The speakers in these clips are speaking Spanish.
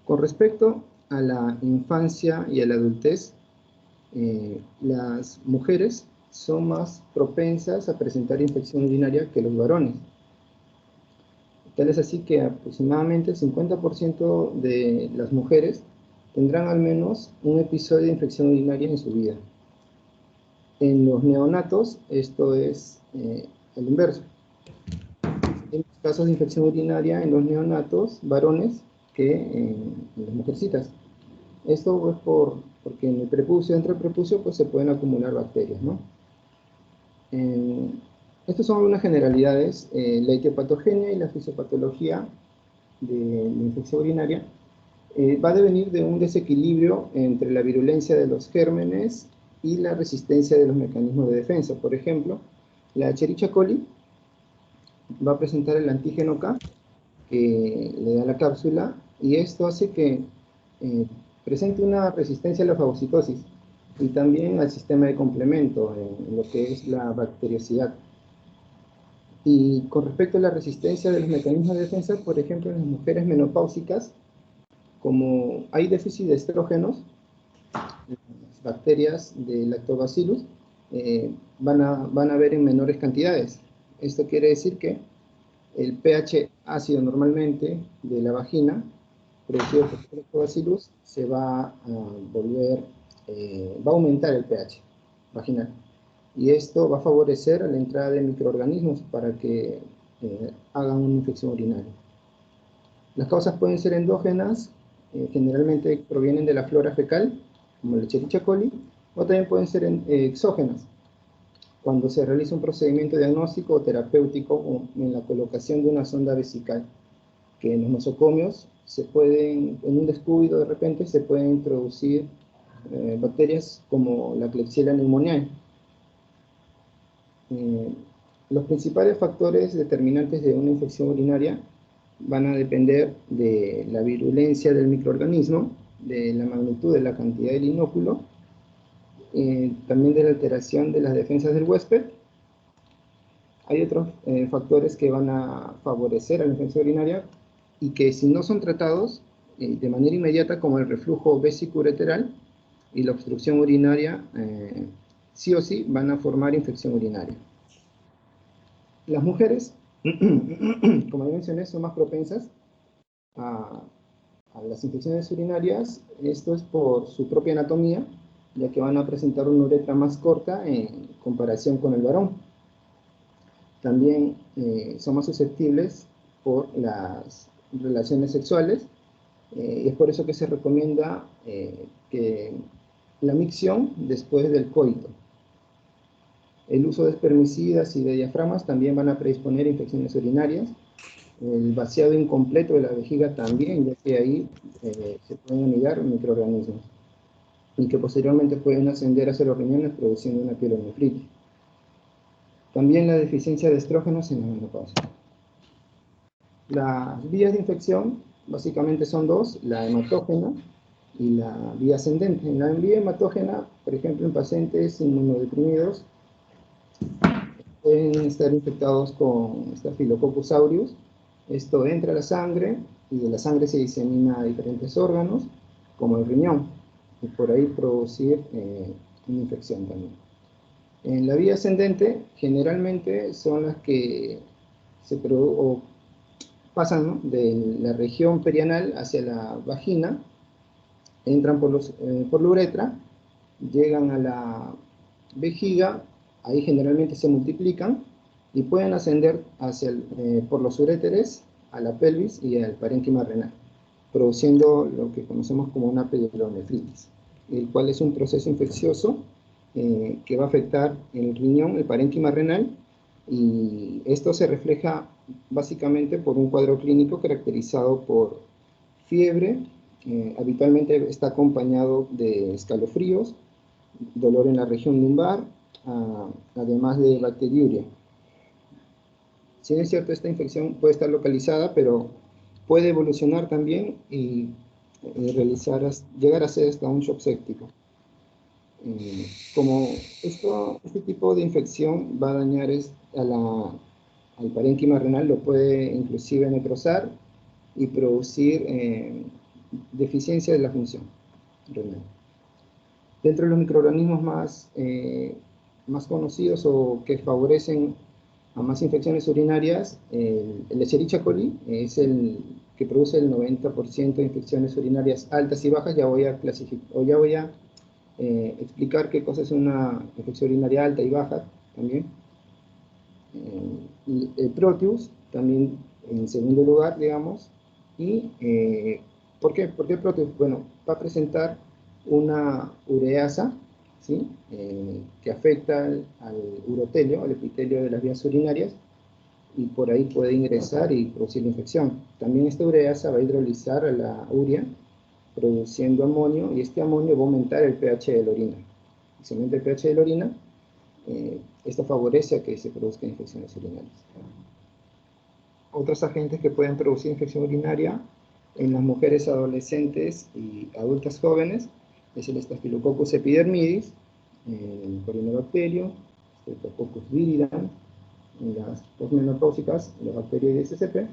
Con respecto a la infancia y a la adultez, las mujeres son más propensas a presentar infección urinaria que los varones. Tal es así que aproximadamente el 50% de las mujeres tendrán al menos un episodio de infección urinaria en su vida. En los neonatos, esto es el inverso. Hay casos de infección urinaria en los neonatos varones que en las mujercitas. Esto es porque en el prepucio, entre el prepucio, pues se pueden acumular bacterias, ¿no? Estas son algunas generalidades. La etiopatogenia y la fisiopatología de la infección urinaria va a devenir de un desequilibrio entre la virulencia de los gérmenes y la resistencia de los mecanismos de defensa. Por ejemplo, la Escherichia coli va a presentar el antígeno K, que le da la cápsula, y esto hace que presente una resistencia a la fagocitosis y también al sistema de complemento en lo que es la bacteriosidad. Y con respecto a la resistencia de los mecanismos de defensa, por ejemplo, en las mujeres menopáusicas, como hay déficit de estrógenos, las bacterias de lactobacillus van a haber en menores cantidades. Esto quiere decir que el pH ácido normalmente de la vagina, producido por el lactobacillus, se va a va a aumentar el pH vaginal. Y esto va a favorecer la entrada de microorganismos para que hagan una infección urinaria. Las causas pueden ser endógenas, generalmente provienen de la flora fecal, como la Escherichia coli, o también pueden ser exógenas, cuando se realiza un procedimiento diagnóstico o terapéutico o en la colocación de una sonda vesical, que en los nosocomios en un descuido de repente, se pueden introducir bacterias como la Klebsiella pneumoniae. Los principales factores determinantes de una infección urinaria van a depender de la virulencia del microorganismo, de la magnitud de la cantidad del inóculo, también de la alteración de las defensas del huésped. Hay otros factores que van a favorecer a la infección urinaria y que, si no son tratados de manera inmediata, como el reflujo vésico-ureteral y la obstrucción urinaria, sí o sí van a formar infección urinaria. Las mujeres, como ya mencioné, son más propensas a las infecciones urinarias. Esto es por su propia anatomía, ya que van a presentar una uretra más corta en comparación con el varón. También son más susceptibles por las relaciones sexuales, y es por eso que se recomienda que la micción después del coito. El uso de espermicidas y de diafragmas también van a predisponer a infecciones urinarias. El vaciado incompleto de la vejiga también, ya que ahí se pueden anidar microorganismos y que posteriormente pueden ascender hacia los riñones produciendo una pielonefritis. También la deficiencia de estrógenos en la menopausia. Las vías de infección básicamente son dos: la hematógena y la vía ascendente. En la vía hematógena, por ejemplo, en pacientes inmunodeprimidos, pueden estar infectados con Staphylococcus aureus. Esto entra a la sangre y de la sangre se disemina a diferentes órganos, como el riñón, y por ahí producir una infección también. En la vía ascendente, generalmente son las que pasan, ¿no?, de la región perianal hacia la vagina, entran por la uretra, llegan a la vejiga, ahí generalmente se multiplican y pueden ascender por los uréteres a la pelvis y al parénquima renal, produciendo lo que conocemos como una pielonefritis, el cual es un proceso infeccioso que va a afectar el riñón, el parénquima renal, y esto se refleja básicamente por un cuadro clínico caracterizado por fiebre, habitualmente está acompañado de escalofríos, dolor en la región lumbar, además de bacteriuria. Si bien es cierto, esta infección puede estar localizada, pero puede evolucionar también y llegar a ser hasta un shock séptico. Como este tipo de infección va a dañar al parénquima renal, lo puede inclusive necrosar y producir deficiencia de la función renal. Dentro de los microorganismos más conocidos o que favorecen a más infecciones urinarias, el Escherichia coli es el que produce el 90% de infecciones urinarias altas y bajas. Ya voy a explicar qué cosa es una infección urinaria alta y baja también. El Proteus también en segundo lugar, digamos. Y ¿por qué Proteus? Bueno, va a presentar una ureasa, ¿sí? Que afecta al urotelio, al epitelio de las vías urinarias, y por ahí puede ingresar y producir la infección. También esta ureasa va a hidrolizar a la urea, produciendo amonio, y este amonio va a aumentar el pH de la orina. Si aumenta el pH de la orina, esto favorece a que se produzcan infecciones urinarias. Otros agentes que pueden producir infección urinaria en las mujeres adolescentes y adultas jóvenes es el Staphylococcus epidermidis, el Corynebacterium, Streptococcus viridans, en las posmenopáusicas, la bacteria SCP,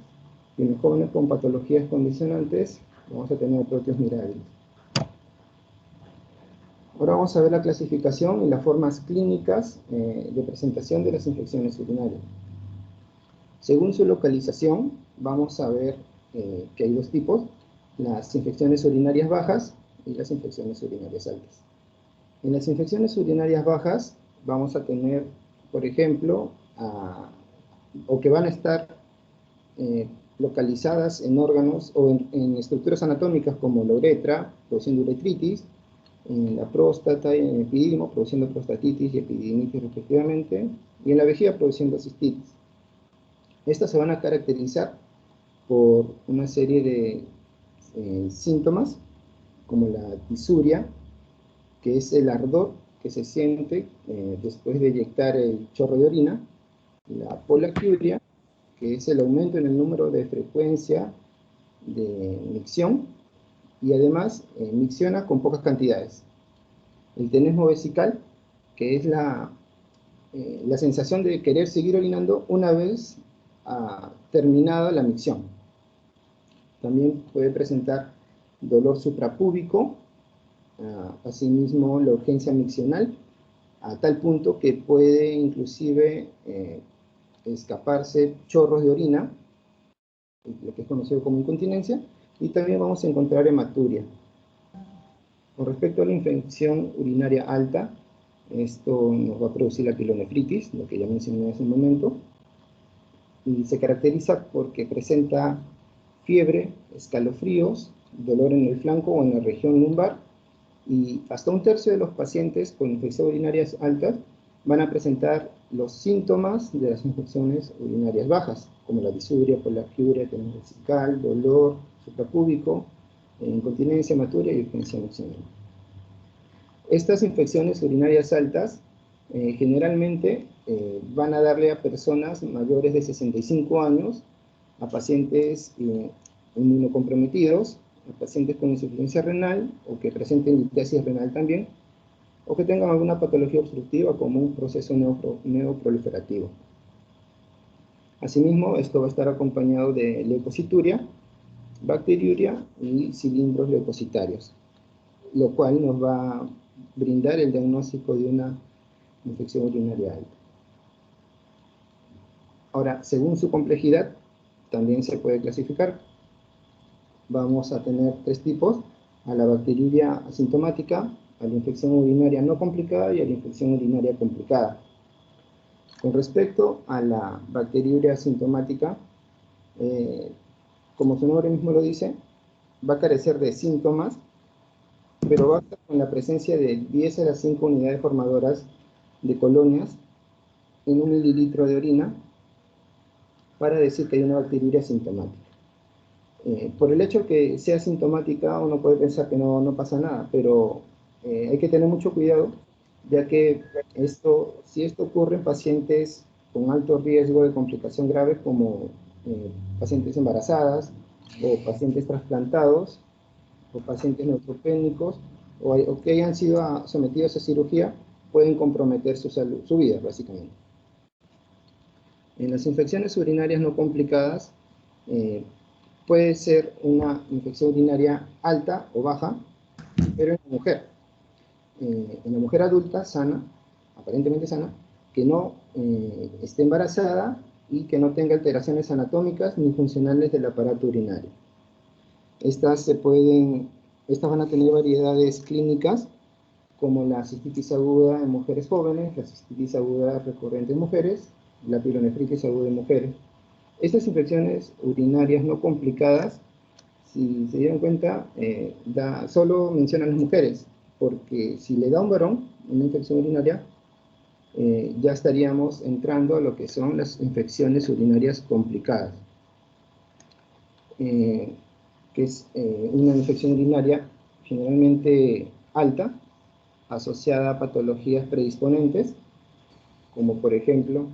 y en los jóvenes con patologías condicionantes vamos a tener Proteus mirabilis. Ahora vamos a ver la clasificación y las formas clínicas de presentación de las infecciones urinarias. Según su localización, vamos a ver que hay dos tipos: las infecciones urinarias bajas y las infecciones urinarias altas. En las infecciones urinarias bajas vamos a tener, por ejemplo, o que van a estar localizadas en órganos o en estructuras anatómicas como la uretra, produciendo uretritis, en la próstata y en el epididimo, produciendo prostatitis y epididimitis respectivamente, y en la vejiga, produciendo cistitis. Estas se van a caracterizar por una serie de síntomas, como la disuria, que es el ardor que se siente después de eyectar el chorro de orina; la polaquiuria, que es el aumento en el número de frecuencia de micción, y además micciona con pocas cantidades; el tenesmo vesical, que es la sensación de querer seguir orinando una vez terminada la micción. También puede presentar dolor suprapúbico, asimismo la urgencia miccional, a tal punto que puede inclusive escaparse chorros de orina, lo que es conocido como incontinencia, y también vamos a encontrar hematuria. Con respecto a la infección urinaria alta, esto nos va a producir la pilonefritis, lo que ya mencioné hace un momento, y se caracteriza porque presenta fiebre, escalofríos, dolor en el flanco o en la región lumbar, y hasta un tercio de los pacientes con infecciones urinarias altas van a presentar los síntomas de las infecciones urinarias bajas, como la disuria, polaquiuria, tenesmo vesical, dolor suprapúbico, incontinencia, hematuria y urgencia miccional. Estas infecciones urinarias altas generalmente van a darle a personas mayores de 65 años, a pacientes inmunocomprometidos, a pacientes con insuficiencia renal o que presenten litiasis renal también, o que tengan alguna patología obstructiva como un proceso neoproliferativo. Asimismo, esto va a estar acompañado de leucocituria, bacteriuria y cilindros leucocitarios, lo cual nos va a brindar el diagnóstico de una infección urinaria alta. Ahora, según su complejidad, también se puede clasificar. Vamos a tener tres tipos: a la bacteriuria asintomática, a la infección urinaria no complicada y a la infección urinaria complicada. Con respecto a la bacteriuria asintomática, como su nombre mismo lo dice, va a carecer de síntomas, pero basta con la presencia de 10 a las 5 unidades formadoras de colonias en 1 mililitro de orina para decir que hay una bacteriuria asintomática. Por el hecho que sea asintomática, uno puede pensar que no pasa nada, pero hay que tener mucho cuidado, ya que si esto ocurre en pacientes con alto riesgo de complicación grave, como pacientes embarazadas, o pacientes trasplantados, o pacientes neutropénicos, o que hayan sido sometidos a cirugía, pueden comprometer su vida, básicamente. En las infecciones urinarias no complicadas, puede ser una infección urinaria alta o baja, pero en la mujer. En la mujer adulta, sana, aparentemente sana, que no esté embarazada y que no tenga alteraciones anatómicas ni funcionales del aparato urinario. Estas van a tener variedades clínicas como la cistitis aguda en mujeres jóvenes, la cistitis aguda recurrente en mujeres, la pielonefritis aguda en mujeres. Estas infecciones urinarias no complicadas, si se dieron cuenta, solo mencionan las mujeres, porque si le da a un varón una infección urinaria, ya estaríamos entrando a lo que son las infecciones urinarias complicadas, que es una infección urinaria generalmente alta, asociada a patologías predisponentes, como por ejemplo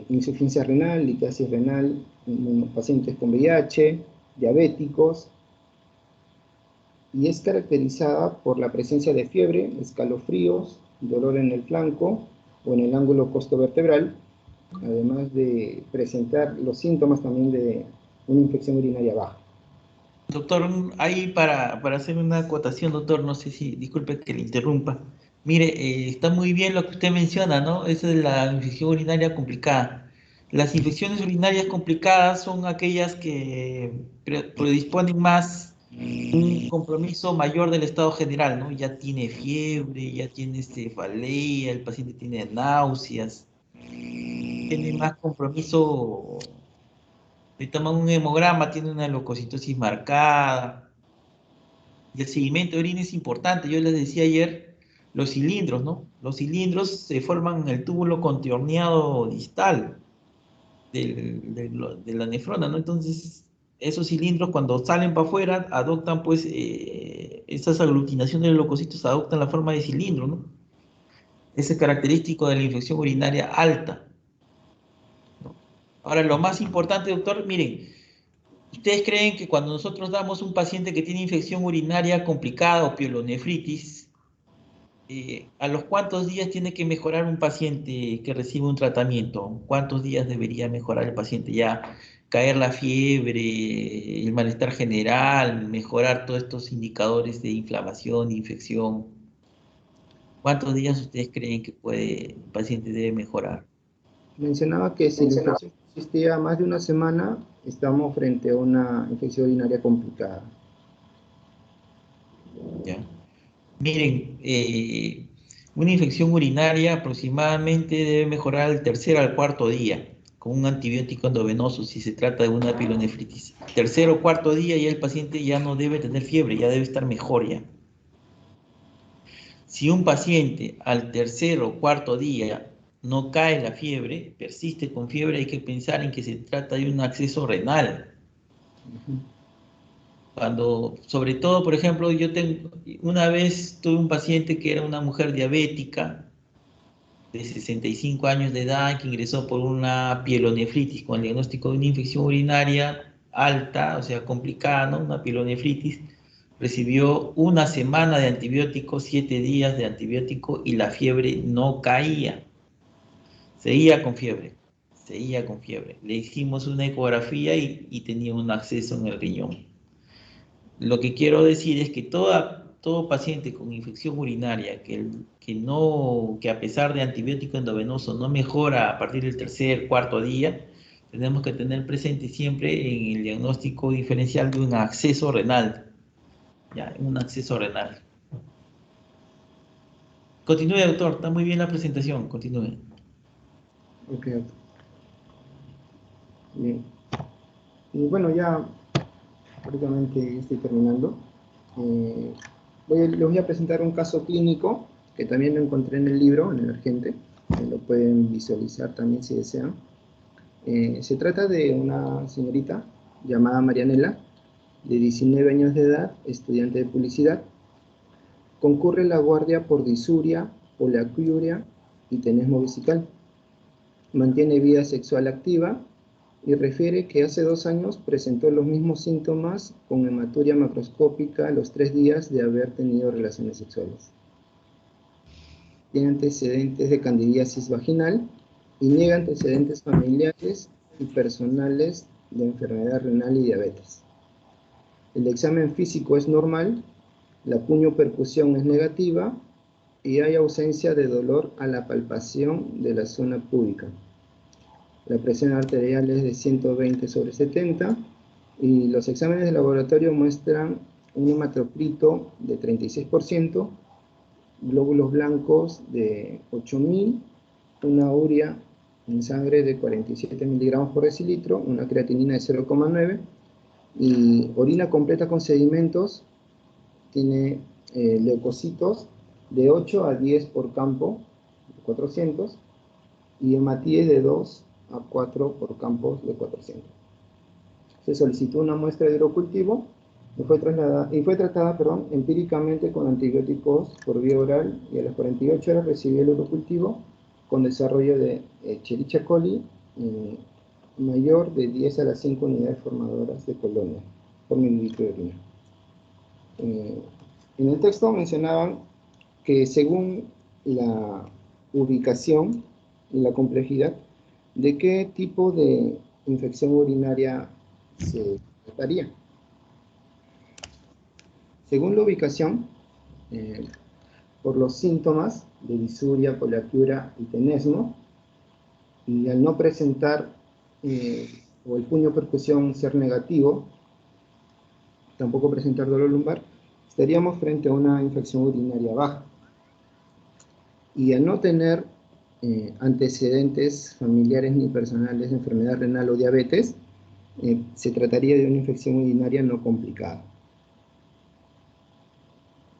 insuficiencia renal, litiasis renal, en pacientes con VIH, diabéticos, y es caracterizada por la presencia de fiebre, escalofríos, dolor en el flanco o en el ángulo costovertebral, además de presentar los síntomas también de una infección urinaria baja. Doctor, ahí para hacer una acotación, doctor, no sé si, disculpe que le interrumpa. Mire, está muy bien lo que usted menciona, ¿no? Eso de la infección urinaria complicada. Las infecciones urinarias complicadas son aquellas que predisponen más un compromiso mayor del estado general, ¿no? Ya tiene fiebre, ya tiene cefalea, el paciente tiene náuseas, tiene más compromiso. Le toman un hemograma, tiene una leucocitosis marcada. Y el seguimiento de orina es importante. Yo les decía ayer, los cilindros, ¿no? Los cilindros se forman en el túbulo contorneado distal de la nefrona, ¿no? Entonces, esos cilindros cuando salen para afuera adoptan, pues, esas aglutinaciones de leucocitos adoptan la forma de cilindro, ¿no? Ese es característico de la infección urinaria alta, ¿no? Ahora, lo más importante, doctor, miren, ¿ustedes creen que cuando nosotros damos un paciente que tiene infección urinaria complicada o pielonefritis, a los cuántos días tiene que mejorar un paciente que recibe un tratamiento? ¿Cuántos días debería mejorar el paciente? Ya caer la fiebre, el malestar general, mejorar todos estos indicadores de inflamación, de infección. ¿Cuántos días ustedes creen que el paciente debe mejorar? Mencionaba que si la infección persistía más de una semana, estamos frente a una infección urinaria complicada. ¿Ya? Miren, una infección urinaria aproximadamente debe mejorar al tercer al cuarto día con un antibiótico endovenoso si se trata de una pielonefritis. Tercer o cuarto día ya el paciente ya no debe tener fiebre, ya debe estar mejor ya. Si un paciente al tercer o cuarto día no cae la fiebre, persiste con fiebre, hay que pensar en que se trata de un acceso renal. Cuando, sobre todo, por ejemplo, una vez tuve un paciente que era una mujer diabética de 65 años de edad que ingresó por una pielonefritis con el diagnóstico de una infección urinaria alta, o sea, complicada, ¿no? Una pielonefritis. Recibió una semana de antibiótico, 7 días de antibiótico y la fiebre no caía. Seguía con fiebre, seguía con fiebre. Le hicimos una ecografía y tenía un acceso en el riñón. Lo que quiero decir es que todo paciente con infección urinaria que a pesar de antibiótico endovenoso no mejora a partir del tercer, cuarto día, tenemos que tener presente siempre en el diagnóstico diferencial de un acceso renal. Ya, un acceso renal. Continúe, doctor, está muy bien la presentación, continúe. Ok, bien. Y bueno, ya prácticamente estoy terminando. Eh, les voy a presentar un caso clínico que también lo encontré en el libro, en el Argente, que lo pueden visualizar también si desean. Se trata de una señorita llamada Marianela, de 19 años de edad, estudiante de publicidad. Concurre la guardia por disuria, poliacuria y tenesmo vesical. Mantiene vida sexual activa y refiere que hace 2 años presentó los mismos síntomas con hematuria macroscópica a los 3 días de haber tenido relaciones sexuales. Tiene antecedentes de candidiasis vaginal y niega antecedentes familiares y personales de enfermedad renal y diabetes. El examen físico es normal, la punio-percusión es negativa y hay ausencia de dolor a la palpación de la zona púbica. La presión arterial es de 120/70 y los exámenes de laboratorio muestran un hematocrito de 36%, glóbulos blancos de 8000, una urea en sangre de 47 miligramos por decilitro, una creatinina de 0,9 y orina completa con sedimentos. Tiene leucocitos de 8 a 10 por campo, 400, y hematíes de 2 a 4 por campo de 400. Se solicitó una muestra de urocultivo y fue tratada empíricamente con antibióticos por vía oral, y a las 48 horas recibió el urocultivo con desarrollo de Escherichia coli mayor de 10 a las 5 unidades formadoras de colonia por mililitro de orina. En el texto mencionaban que según la ubicación y la complejidad, de qué tipo de infección urinaria se trataría. Según la ubicación, por los síntomas de disuria, poliaquiura y tenesmo, y al no presentar o el puño percusión ser negativo, tampoco presentar dolor lumbar, estaríamos frente a una infección urinaria baja. Y al no tener antecedentes familiares ni personales de enfermedad renal o diabetes, se trataría de una infección urinaria no complicada.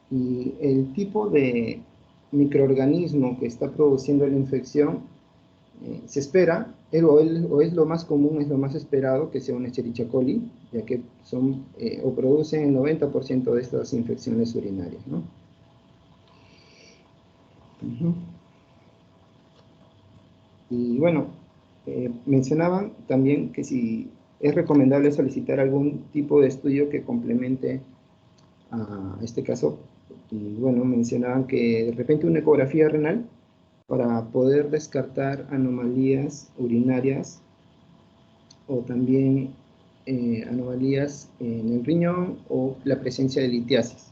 Y el tipo de microorganismo que está produciendo la infección se espera, o es lo más común, es lo más esperado, que sea una Escherichia coli, ya que son o producen el 90% de estas infecciones urinarias, ¿no? Y bueno, mencionaban también que si es recomendable solicitar algún tipo de estudio que complemente a este caso. Y bueno, mencionaban que de repente una ecografía renal para poder descartar anomalías urinarias o también anomalías en el riñón o la presencia de litiasis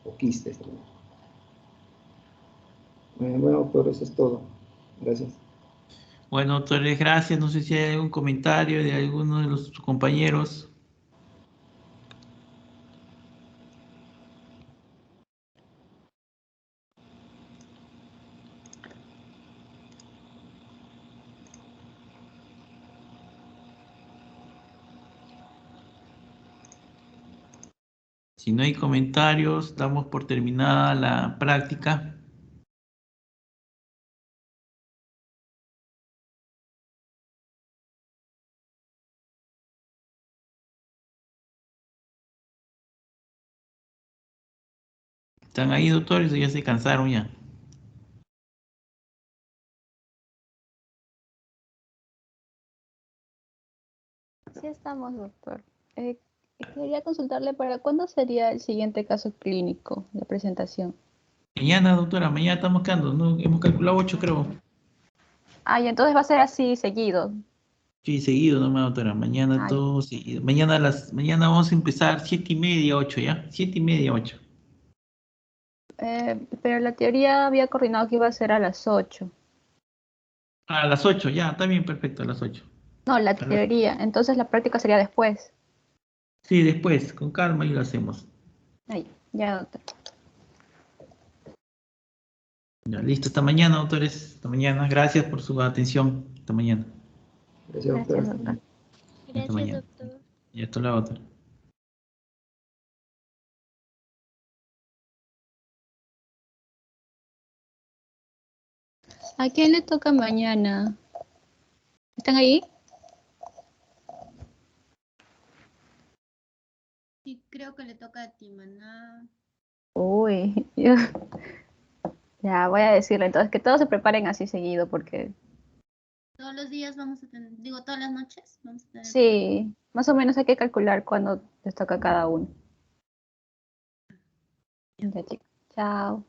o quistes también. Bueno, doctor, eso es todo. Gracias. Bueno, doctores, gracias. No sé si hay algún comentario de alguno de los compañeros. Si no hay comentarios, damos por terminada la práctica. ¿Están ahí, doctores, o ya se cansaron ya? Sí estamos, doctor. Quería consultarle para cuándo sería el siguiente caso clínico, la presentación. Mañana, doctora, mañana estamos quedando, ¿no? Hemos calculado 8, creo. Ah, y entonces va a ser así seguido. Sí, seguido nomás, doctora. Mañana Ay, todo seguido. Mañana vamos a empezar 7:30, 8, ¿ya? 7:30, 8. pero la teoría había coordinado que iba a ser a las 8. A las 8, ya, está bien, perfecto, a las 8. No, la A las- teoría. Entonces la práctica sería después. Sí, después, con calma y lo hacemos. Ay, ya, doctor. Ya, listo, hasta mañana, doctores. Hasta mañana. Gracias por su atención. Hasta mañana. Gracias, Gracias, doctor. doctor. Hasta Gracias, mañana. doctor. Y hasta luego, doctor. ¿A quién le toca mañana? ¿Están ahí? Sí, creo que le toca a Timaná. Uy, ya voy a decirle entonces que todos se preparen así seguido porque Todos los días vamos a tener, digo, todas las noches vamos a tener. sí, más o menos hay que calcular cuándo les toca a cada uno. Ya, chicos. Chao.